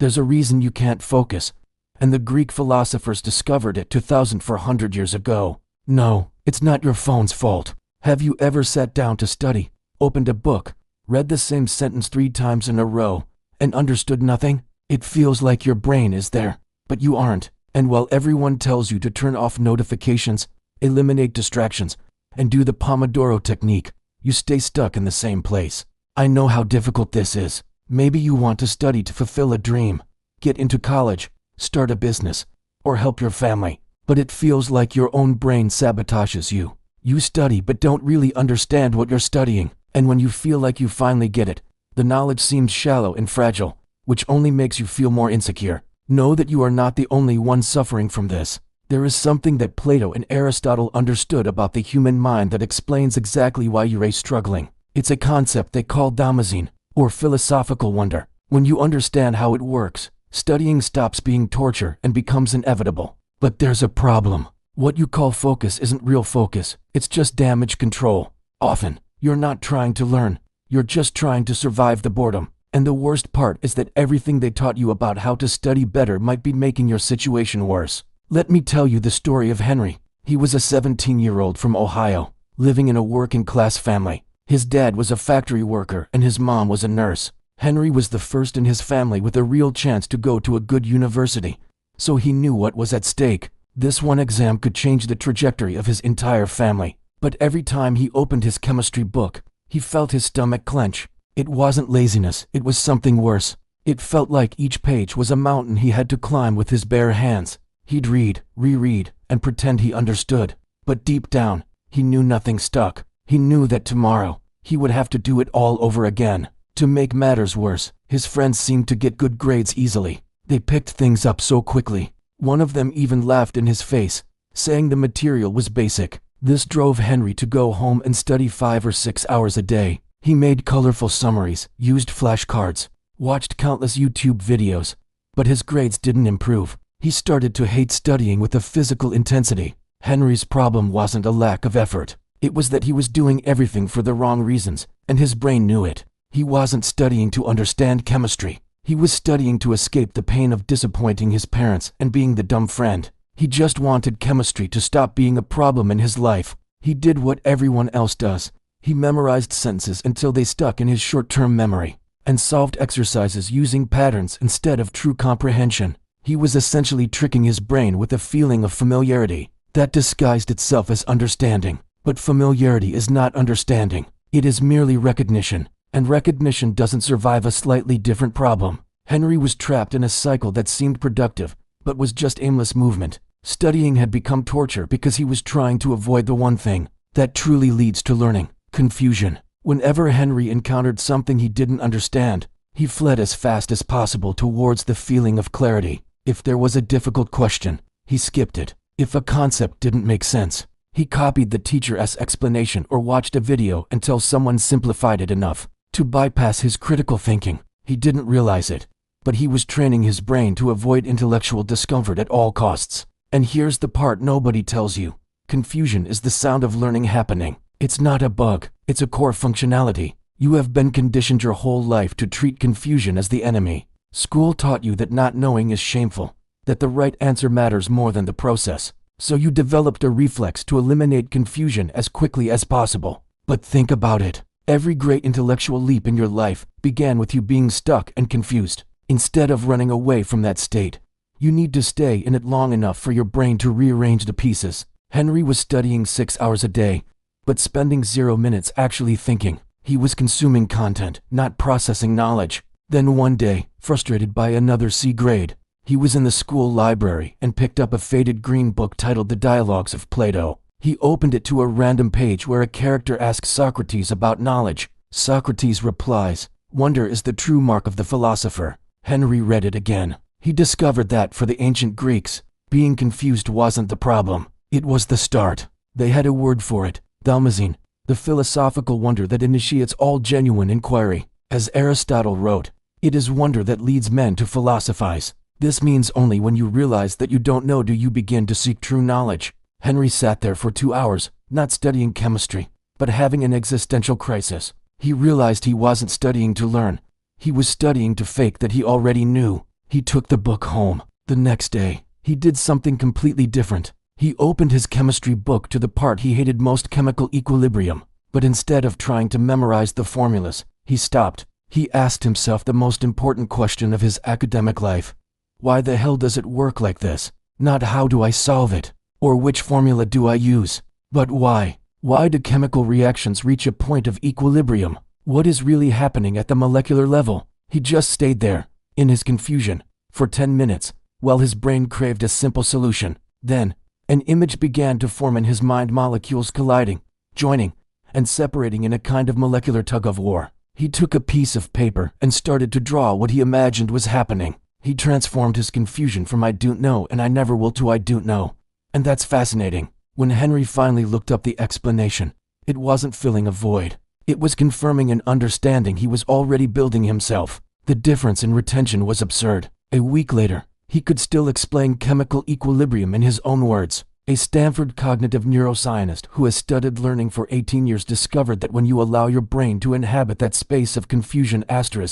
There's a reason you can't focus, and the Greek philosophers discovered it 2,400 years ago. No, it's not your phone's fault. Have you ever sat down to study, opened a book, read the same sentence 3 times in a row, and understood nothing? It feels like your brain is there, but you aren't. And while everyone tells you to turn off notifications, eliminate distractions, and do the Pomodoro technique, you stay stuck in the same place. I know how difficult this is. Maybe you want to study to fulfill a dream, get into college, start a business, or help your family, but it feels like your own brain sabotages you. You study but don't really understand what you're studying, and when you feel like you finally get it, the knowledge seems shallow and fragile, which only makes you feel more insecure. Know that you are not the only one suffering from this. There is something that Plato and Aristotle understood about the human mind that explains exactly why you're struggling. It's a concept they call damascene, or philosophical wonder. When you understand how it works, studying stops being torture and becomes inevitable. But there's a problem. What you call focus isn't real focus, it's just damage control. Often, you're not trying to learn, you're just trying to survive the boredom. And the worst part is that everything they taught you about how to study better might be making your situation worse. Let me tell you the story of Henry. He was a 17-year-old from Ohio, living in a working-class family. His dad was a factory worker and his mom was a nurse. Henry was the first in his family with a real chance to go to a good university, so he knew what was at stake. This one exam could change the trajectory of his entire family. But every time he opened his chemistry book, he felt his stomach clench. It wasn't laziness, it was something worse. It felt like each page was a mountain he had to climb with his bare hands. He'd read, reread, and pretend he understood. But deep down, he knew nothing stuck. He knew that tomorrow, he would have to do it all over again. To make matters worse, his friends seemed to get good grades easily. They picked things up so quickly. One of them even laughed in his face, saying the material was basic. This drove Henry to go home and study 5 or 6 hours a day. He made colorful summaries, used flashcards, watched countless YouTube videos, but his grades didn't improve. He started to hate studying with a physical intensity. Henry's problem wasn't a lack of effort. It was that he was doing everything for the wrong reasons, and his brain knew it. He wasn't studying to understand chemistry. He was studying to escape the pain of disappointing his parents and being the dumb friend. He just wanted chemistry to stop being a problem in his life. He did what everyone else does. He memorized sentences until they stuck in his short-term memory, and solved exercises using patterns instead of true comprehension. He was essentially tricking his brain with a feeling of familiarity that disguised itself as understanding. But familiarity is not understanding. It is merely recognition, and recognition doesn't survive a slightly different problem. Henry was trapped in a cycle that seemed productive, but was just aimless movement. Studying had become torture because he was trying to avoid the one thing that truly leads to learning: confusion. Whenever Henry encountered something he didn't understand, he fled as fast as possible towards the feeling of clarity. If there was a difficult question, he skipped it. If a concept didn't make sense, he copied the teacher's explanation or watched a video until someone simplified it enough to bypass his critical thinking. He didn't realize it, but he was training his brain to avoid intellectual discomfort at all costs. And here's the part nobody tells you. Confusion is the sound of learning happening. It's not a bug, it's a core functionality. You have been conditioned your whole life to treat confusion as the enemy. School taught you that not knowing is shameful, that the right answer matters more than the process. So you developed a reflex to eliminate confusion as quickly as possible. But think about it. Every great intellectual leap in your life began with you being stuck and confused. Instead of running away from that state, you need to stay in it long enough for your brain to rearrange the pieces. Henry was studying 6 hours a day, but spending 0 minutes actually thinking. He was consuming content, not processing knowledge. Then one day, frustrated by another C grade, he was in the school library and picked up a faded green book titled The Dialogues of Plato. He opened it to a random page where a character asks Socrates about knowledge. Socrates replies, "Wonder is the true mark of the philosopher." Henry read it again. He discovered that for the ancient Greeks, being confused wasn't the problem. It was the start. They had a word for it: damascene, the philosophical wonder that initiates all genuine inquiry. As Aristotle wrote, it is wonder that leads men to philosophize. This means only when you realize that you don't know do you begin to seek true knowledge. Henry sat there for 2 hours, not studying chemistry, but having an existential crisis. He realized he wasn't studying to learn. He was studying to fake that he already knew. He took the book home. The next day, he did something completely different. He opened his chemistry book to the part he hated most, chemical equilibrium. But instead of trying to memorize the formulas, he stopped. He asked himself the most important question of his academic life. Why the hell does it work like this? Not how do I solve it, or which formula do I use, but why? Why do chemical reactions reach a point of equilibrium? What is really happening at the molecular level? He just stayed there, in his confusion, for 10 minutes, while his brain craved a simple solution. Then, an image began to form in his mind, molecules colliding, joining, and separating in a kind of molecular tug-of-war. He took a piece of paper and started to draw what he imagined was happening. He transformed his confusion from "I don't know" and "I never will" to "I don't know." And that's fascinating. When Henry finally looked up the explanation, it wasn't filling a void. It was confirming an understanding he was already building himself. The difference in retention was absurd. A week later, he could still explain chemical equilibrium in his own words. A Stanford cognitive neuroscientist who has studied learning for 18 years discovered that when you allow your brain to inhabit that space of confusion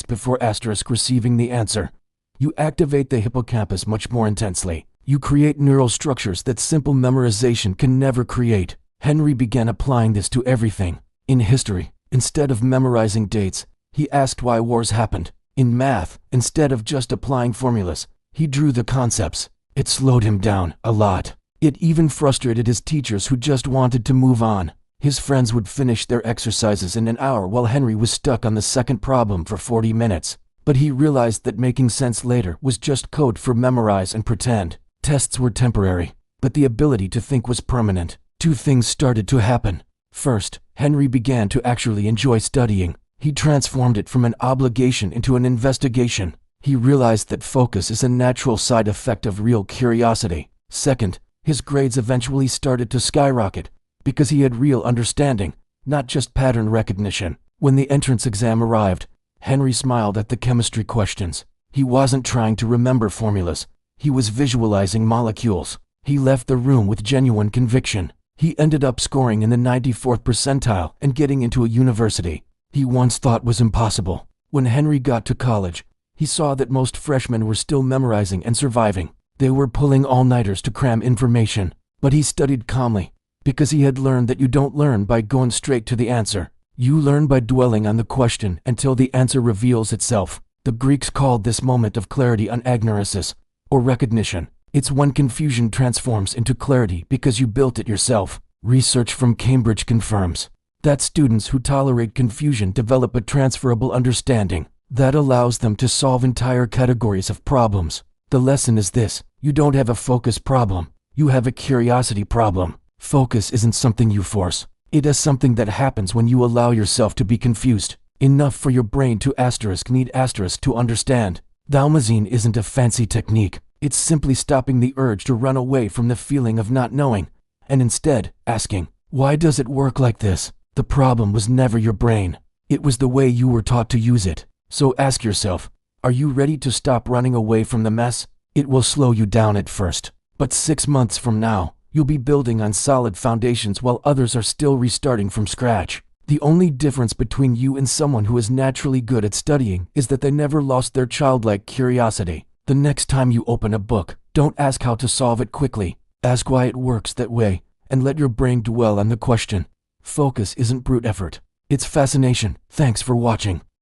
before receiving the answer, you activate the hippocampus much more intensely. You create neural structures that simple memorization can never create. Henry began applying this to everything. In history, instead of memorizing dates, he asked why wars happened. In math, instead of just applying formulas, he drew the concepts. It slowed him down a lot. It even frustrated his teachers who just wanted to move on. His friends would finish their exercises in an hour while Henry was stuck on the second problem for 40 minutes. But he realized that making sense later was just code for memorize and pretend. Tests were temporary, but the ability to think was permanent. Two things started to happen. First, Henry began to actually enjoy studying. He transformed it from an obligation into an investigation. He realized that focus is a natural side effect of real curiosity. Second, his grades eventually started to skyrocket because he had real understanding, not just pattern recognition. When the entrance exam arrived, Henry smiled at the chemistry questions. He wasn't trying to remember formulas. He was visualizing molecules. He left the room with genuine conviction. He ended up scoring in the 94th percentile and getting into a university he once thought was impossible. When Henry got to college, he saw that most freshmen were still memorizing and surviving. They were pulling all-nighters to cram information. But he studied calmly, because he had learned that you don't learn by going straight to the answer. You learn by dwelling on the question until the answer reveals itself. The Greeks called this moment of clarity anagnoresis, or recognition. It's when confusion transforms into clarity because you built it yourself. Research from Cambridge confirms that students who tolerate confusion develop a transferable understanding that allows them to solve entire categories of problems. The lesson is this: you don't have a focus problem, you have a curiosity problem. Focus isn't something you force. It is something that happens when you allow yourself to be confused enough for your brain to need to understand. Dalmazine isn't a fancy technique. It's simply stopping the urge to run away from the feeling of not knowing, and instead asking, why does it work like this? The problem was never your brain. It was the way you were taught to use it. So ask yourself, are you ready to stop running away from the mess? It will slow you down at first, but 6 months from now, you'll be building on solid foundations while others are still restarting from scratch. The only difference between you and someone who is naturally good at studying is that they never lost their childlike curiosity. The next time you open a book, don't ask how to solve it quickly. Ask why it works that way, and let your brain dwell on the question. Focus isn't brute effort. It's fascination. Thanks for watching.